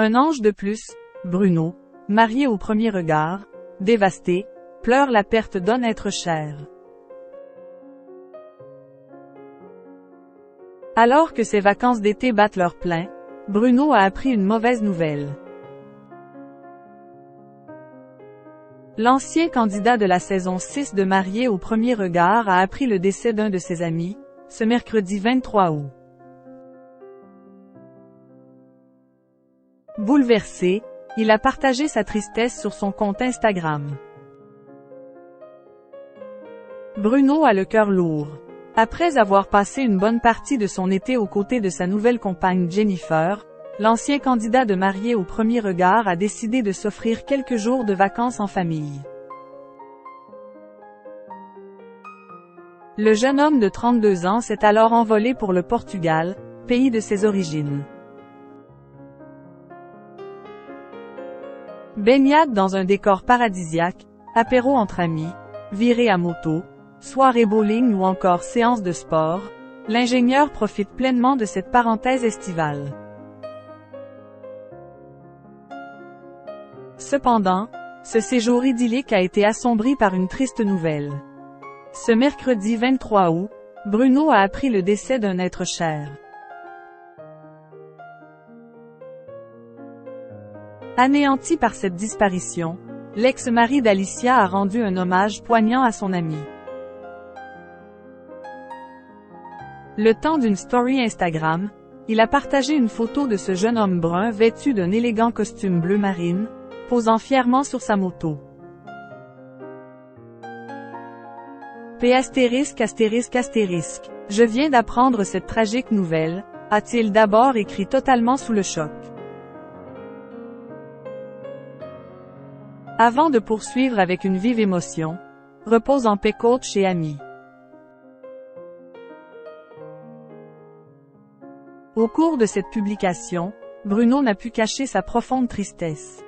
Un ange de plus, Bruno, marié au premier regard, dévasté, pleure la perte d'un être cher. Alors que ses vacances d'été battent leur plein, Bruno a appris une mauvaise nouvelle. L'ancien candidat de la saison 6 de Marié au premier regard a appris le décès d'un de ses amis, ce mercredi 23 août. Bouleversé, il a partagé sa tristesse sur son compte Instagram. Bruno a le cœur lourd. Après avoir passé une bonne partie de son été aux côtés de sa nouvelle compagne Jennifer, l'ancien candidat de Marié au premier regard a décidé de s'offrir quelques jours de vacances en famille. Le jeune homme de 32 ans s'est alors envolé pour le Portugal, pays de ses origines. Baignade dans un décor paradisiaque, apéro entre amis, virée à moto, soirée bowling ou encore séance de sport, l'ingénieur profite pleinement de cette parenthèse estivale. Cependant, ce séjour idyllique a été assombri par une triste nouvelle. Ce mercredi 23 août, Bruno a appris le décès d'un être cher. Anéanti par cette disparition, l'ex-mari d'Alicia a rendu un hommage poignant à son ami. Le temps d'une story Instagram, il a partagé une photo de ce jeune homme brun vêtu d'un élégant costume bleu marine, posant fièrement sur sa moto. P******. Je viens d'apprendre cette tragique nouvelle, a-t-il d'abord écrit totalement sous le choc. Avant de poursuivre avec une vive émotion, repose en paix coach et ami. Au cours de cette publication, Bruno n'a pu cacher sa profonde tristesse.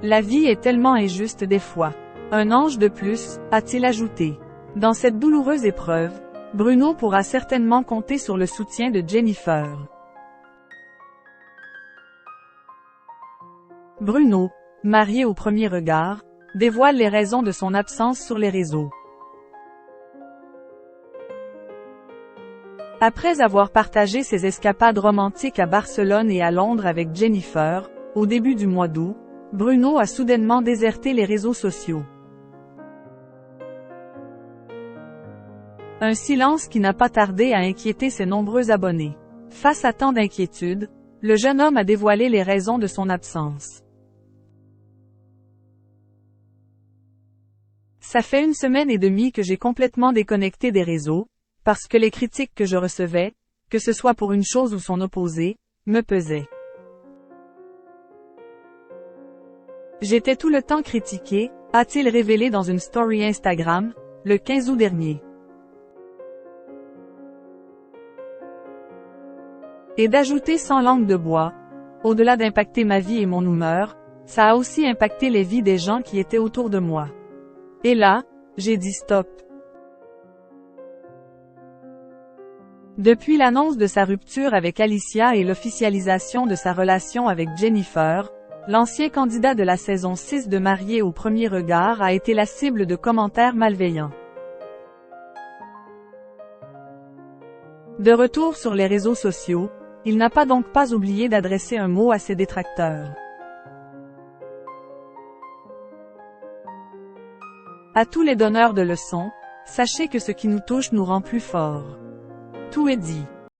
La vie est tellement injuste des fois. Un ange de plus, a-t-il ajouté. Dans cette douloureuse épreuve, Bruno pourra certainement compter sur le soutien de Jennifer. Bruno, marié au premier regard, dévoile les raisons de son absence sur les réseaux. Après avoir partagé ses escapades romantiques à Barcelone et à Londres avec Jennifer, au début du mois d'août, Bruno a soudainement déserté les réseaux sociaux. Un silence qui n'a pas tardé à inquiéter ses nombreux abonnés. Face à tant d'inquiétudes, le jeune homme a dévoilé les raisons de son absence. Ça fait 1 semaine et demie que j'ai complètement déconnecté des réseaux, parce que les critiques que je recevais, que ce soit pour une chose ou son opposé, me pesaient. J'étais tout le temps critiqué, a-t-il révélé dans une story Instagram, le 15 août dernier. Et d'ajouter sans langue de bois, au-delà d'impacter ma vie et mon humeur, ça a aussi impacté les vies des gens qui étaient autour de moi. Et là, j'ai dit stop. Depuis l'annonce de sa rupture avec Alicia et l'officialisation de sa relation avec Jennifer, l'ancien candidat de la saison 6 de Marié au premier regard a été la cible de commentaires malveillants. De retour sur les réseaux sociaux, il n'a donc pas oublié d'adresser un mot à ses détracteurs. À tous les donneurs de leçons, sachez que ce qui nous touche nous rend plus forts. Tout est dit.